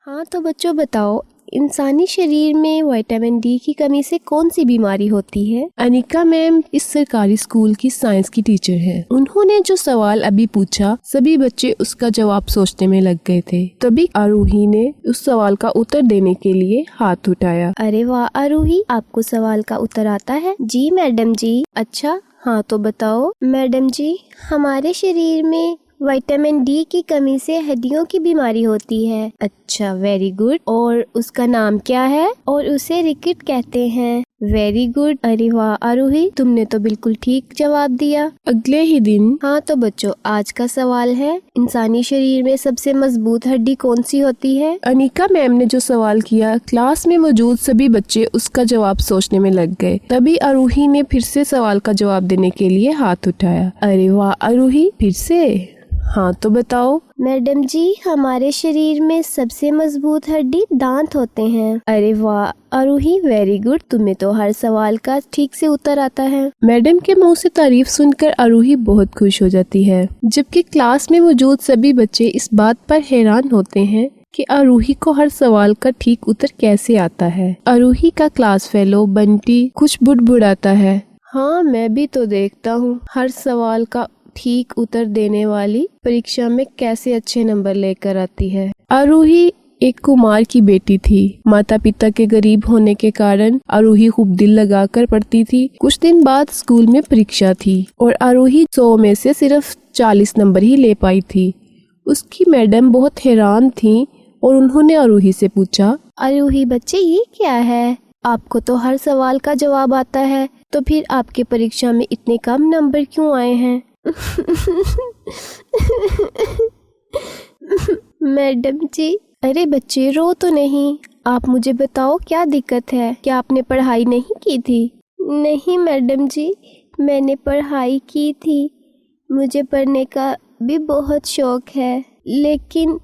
हाँ तो बच्चों बताओ, इंसानी शरीर में विटामिन डी की कमी से कौन सी बीमारी होती है? अनिका मैम इस सरकारी स्कूल की साइंस की टीचर हैं। उन्होंने जो सवाल अभी पूछा, सभी बच्चे उसका जवाब सोचने में लग गए थे। तभी आरूही ने उस सवाल का उत्तर देने के लिए हाथ उठाया। अरे वाह आरूही, आपको सवाल का उत्तर आता है? जी मैडम जी। अच्छा हाँ तो बताओ मैडम जी, हमारे शरीर में विटामिन डी की कमी से हड्डियों की बीमारी होती है। अच्छा वेरी गुड। और उसका नाम क्या है? और उसे रिकेट कहते हैं। Very good. अरे वाह आरूही, तुमने तो बिल्कुल ठीक जवाब दिया। अगले ही दिन हाँ तो बच्चों, आज का सवाल है, इंसानी शरीर में सबसे मजबूत हड्डी कौन सी होती है? अनिका मैम ने जो सवाल किया, क्लास में मौजूद सभी बच्चे उसका जवाब सोचने में लग गए। तभी आरूही ने फिर से सवाल का जवाब देने के लिए हाथ उठाया। अरे वाह आरूही, फिर से हाँ तो बताओ। मैडम जी, हमारे शरीर में सबसे मजबूत हड्डी दांत होते हैं। अरे वाह आरूही, वेरी गुड, तुम्हें तो हर सवाल का ठीक से उत्तर आता है। मैडम के मुंह से तारीफ सुनकर आरूही बहुत खुश हो जाती है, जबकि क्लास में मौजूद सभी बच्चे इस बात पर हैरान होते हैं कि आरूही को हर सवाल का ठीक उत्तर कैसे आता है। आरूही का क्लास फेलो बंटी कुछ बुड़बुड़ाता है। हाँ मैं भी तो देखता हूँ हर सवाल का ठीक उत्तर देने वाली परीक्षा में कैसे अच्छे नंबर लेकर आती है। आरूही एक कुमार की बेटी थी। माता पिता के गरीब होने के कारण आरूही खूब दिल लगाकर पढ़ती थी। कुछ दिन बाद स्कूल में परीक्षा थी और आरूही 100 में से सिर्फ 40 नंबर ही ले पाई थी। उसकी मैडम बहुत हैरान थी और उन्होंने आरूही से पूछा, आरूही बच्चे ये क्या है? आपको तो हर सवाल का जवाब आता है, तो फिर आपके परीक्षा में इतने कम नंबर क्यों आए हैं? मैडम जी। अरे बच्चे रो तो नहीं, आप मुझे बताओ क्या दिक्कत है? क्या आपने पढ़ाई नहीं की थी? नहीं मैडम जी, मैंने पढ़ाई की थी, मुझे पढ़ने का भी बहुत शौक है, लेकिन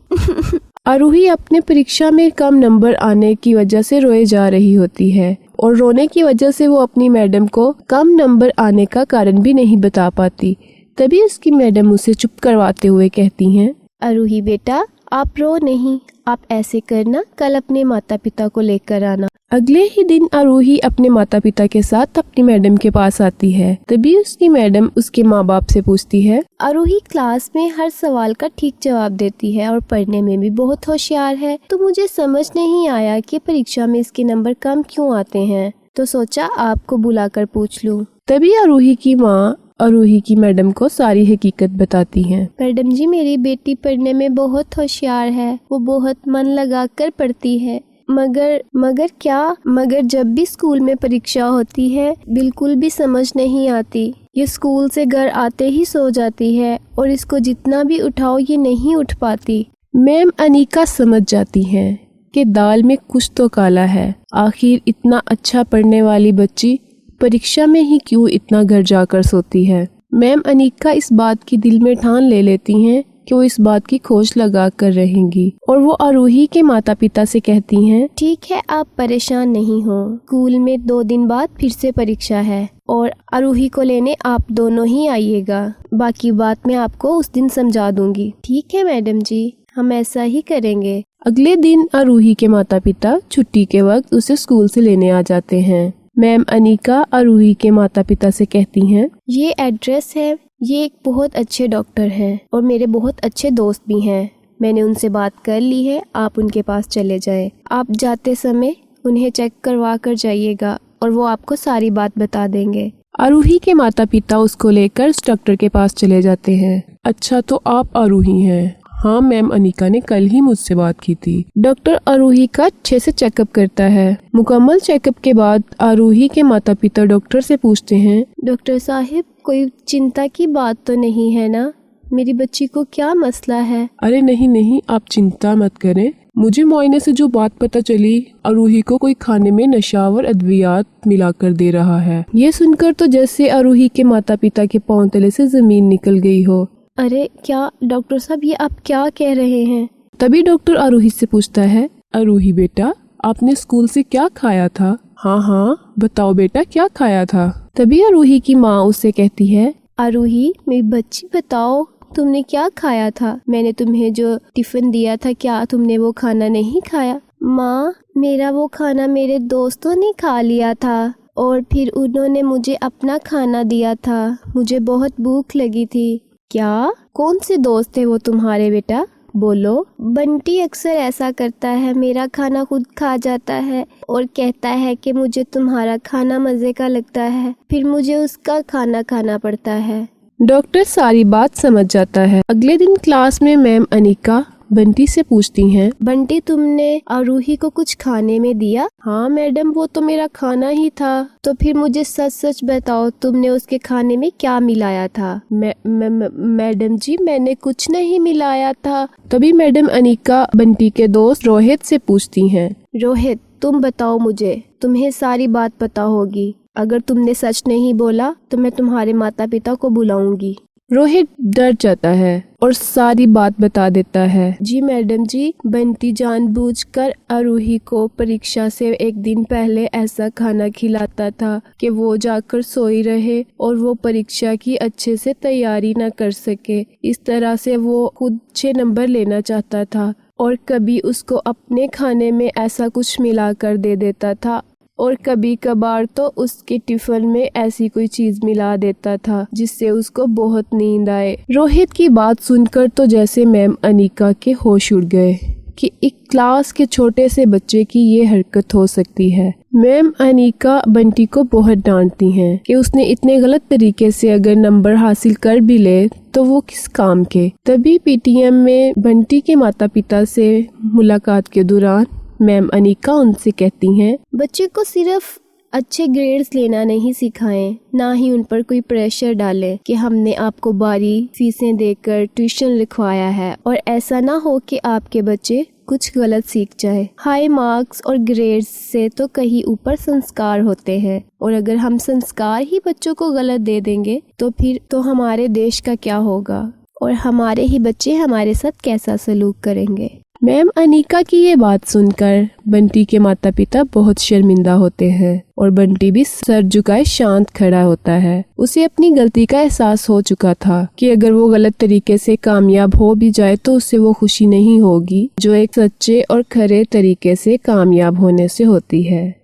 आरूही अपने परीक्षा में कम नंबर आने की वजह से रोए जा रही होती है और रोने की वजह से वो अपनी मैडम को कम नंबर आने का कारण भी नहीं बता पाती। तभी उसकी मैडम उसे चुप करवाते हुए कहती हैं, आरूही बेटा आप रो नहीं, आप ऐसे करना, कल अपने माता पिता को लेकर आना। अगले ही दिन आरूही अपने माता पिता के साथ अपनी मैडम के पास आती है। तभी उसकी मैडम उसके माँ बाप से पूछती है, आरूही क्लास में हर सवाल का ठीक जवाब देती है और पढ़ने में भी बहुत होशियार है, तो मुझे समझ नहीं आया कि परीक्षा में इसके नंबर कम क्यों आते हैं, तो सोचा आपको बुलाकर पूछ लूं। तभी आरूही की माँ आरूही की मैडम को सारी हकीकत बताती हैं। मैडम जी, मेरी बेटी पढ़ने में बहुत होशियार है, वो बहुत मन लगाकर पढ़ती है, मगर जब भी स्कूल में परीक्षा होती है बिल्कुल भी समझ नहीं आती। ये स्कूल से घर आते ही सो जाती है और इसको जितना भी उठाओ ये नहीं उठ पाती। मैम अनिका समझ जाती हैं कि दाल में कुछ तो काला है। आखिर इतना अच्छा पढ़ने वाली बच्ची परीक्षा में ही क्यों इतना घर जाकर सोती है। मैम अनिका इस बात की दिल में ठान ले लेती हैं कि वो इस बात की खोज लगा कर रहेंगी और वो आरूही के माता पिता से कहती हैं, ठीक है आप परेशान नहीं हो, स्कूल में 2 दिन बाद फिर से परीक्षा है और आरूही को लेने आप दोनों ही आइएगा, बाकी बात मैं आपको उस दिन समझा दूंगी। ठीक है मैडम जी, हम ऐसा ही करेंगे। अगले दिन आरूही के माता पिता छुट्टी के वक्त उसे स्कूल से लेने आ जाते हैं। मैम अनिका आरूही के माता पिता से कहती हैं, ये एड्रेस है, ये एक बहुत अच्छे डॉक्टर हैं और मेरे बहुत अच्छे दोस्त भी हैं, मैंने उनसे बात कर ली है, आप उनके पास चले जाएं। आप जाते समय उन्हें चेक करवा कर जाइएगा और वो आपको सारी बात बता देंगे। आरूही के माता पिता उसको लेकर उस डॉक्टर के पास चले जाते हैं। अच्छा तो आप आरूही हैं? हाँ मैम, अनिका ने कल ही मुझसे बात की थी। डॉक्टर आरूही का अच्छे से चेकअप करता है। मुकम्मल चेकअप के बाद आरूही के माता पिता डॉक्टर से पूछते हैं, डॉक्टर साहिब कोई चिंता की बात तो नहीं है ना? मेरी बच्ची को क्या मसला है? अरे नहीं, आप चिंता मत करें। मुझे मुआयने से जो बात पता चली, आरूही को कोई खाने में नशावर अद्वियात मिलाकर दे रहा है। ये सुनकर तो जैसे आरूही के माता पिता के पांव तले से जमीन निकल गई हो। अरे क्या डॉक्टर साहब, ये आप क्या कह रहे हैं? तभी डॉक्टर आरूही से पूछता है, आरूही बेटा आपने स्कूल से क्या खाया था? हाँ बताओ बेटा क्या खाया था? तभी आरूही की माँ उससे कहती है, आरूही मेरी बच्ची बताओ तुमने क्या खाया था? मैंने तुम्हें जो टिफिन दिया था, क्या तुमने वो खाना नहीं खाया? माँ, मेरा वो खाना मेरे दोस्तों ने खा लिया था और फिर उन्होंने मुझे अपना खाना दिया था। मुझे बहुत भूख लगी थी। क्या? कौन से दोस्त थे वो तुम्हारे बेटा? बोलो। बंटी अक्सर ऐसा करता है, मेरा खाना खुद खा जाता है और कहता है कि मुझे तुम्हारा खाना मजे का लगता है, फिर मुझे उसका खाना खाना पड़ता है। डॉक्टर सारी बात समझ जाता है। अगले दिन क्लास में मैम अनिका बंटी से पूछती हैं, बंटी, तुमने आरूही को कुछ खाने में दिया? हाँ मैडम, वो तो मेरा खाना ही था। तो फिर मुझे सच सच बताओ, तुमने उसके खाने में क्या मिलाया था? मैडम जी, मैंने कुछ नहीं मिलाया था। तभी मैडम अनिका बंटी के दोस्त रोहित से पूछती हैं, रोहित, तुम बताओ मुझे, तुम्हें सारी बात पता होगी। अगर तुमने सच नहीं बोला तो मैं तुम्हारे माता पिता को बुलाऊंगी। रोहित डर जाता है और सारी बात बता देता है। जी मैडम जी, बंटी जानबूझकर आरूही को परीक्षा से एक दिन पहले ऐसा खाना खिलाता था कि वो जाकर सोई रहे और वो परीक्षा की अच्छे से तैयारी न कर सके। इस तरह से वो खुद 6 नंबर लेना चाहता था और कभी उसको अपने खाने में ऐसा कुछ मिलाकर दे देता था और कभी कभार तो उसके टिफिन में ऐसी कोई चीज मिला देता था जिससे उसको बहुत नींद आए। रोहित की बात सुनकर तो जैसे मैम अनिका के होश उड़ गए कि एक क्लास के छोटे से बच्चे की ये हरकत हो सकती है। मैम अनिका बंटी को बहुत डांटती हैं कि उसने इतने गलत तरीके से अगर नंबर हासिल कर भी ले तो वो किस काम के। तभी पीटीएम में बंटी के माता पिता से मुलाकात के दौरान मैम अनिका उनसे कहती हैं, बच्चे को सिर्फ अच्छे ग्रेड्स लेना नहीं सिखाएं, ना ही उन पर कोई प्रेशर डालें कि हमने आपको बारी फीसें देकर ट्यूशन लिखवाया है और ऐसा ना हो कि आपके बच्चे कुछ गलत सीख जाए। हाई मार्क्स और ग्रेड्स से तो कहीं ऊपर संस्कार होते हैं और अगर हम संस्कार ही बच्चों को गलत दे देंगे तो फिर तो हमारे देश का क्या होगा और हमारे ही बच्चे हमारे साथ कैसा सलूक करेंगे। मैम अनिका की ये बात सुनकर बंटी के माता पिता बहुत शर्मिंदा होते हैं और बंटी भी सर झुकाए शांत खड़ा होता है। उसे अपनी गलती का एहसास हो चुका था कि अगर वो गलत तरीके से कामयाब हो भी जाए तो उससे वो खुशी नहीं होगी जो एक सच्चे और खरे तरीके से कामयाब होने से होती है।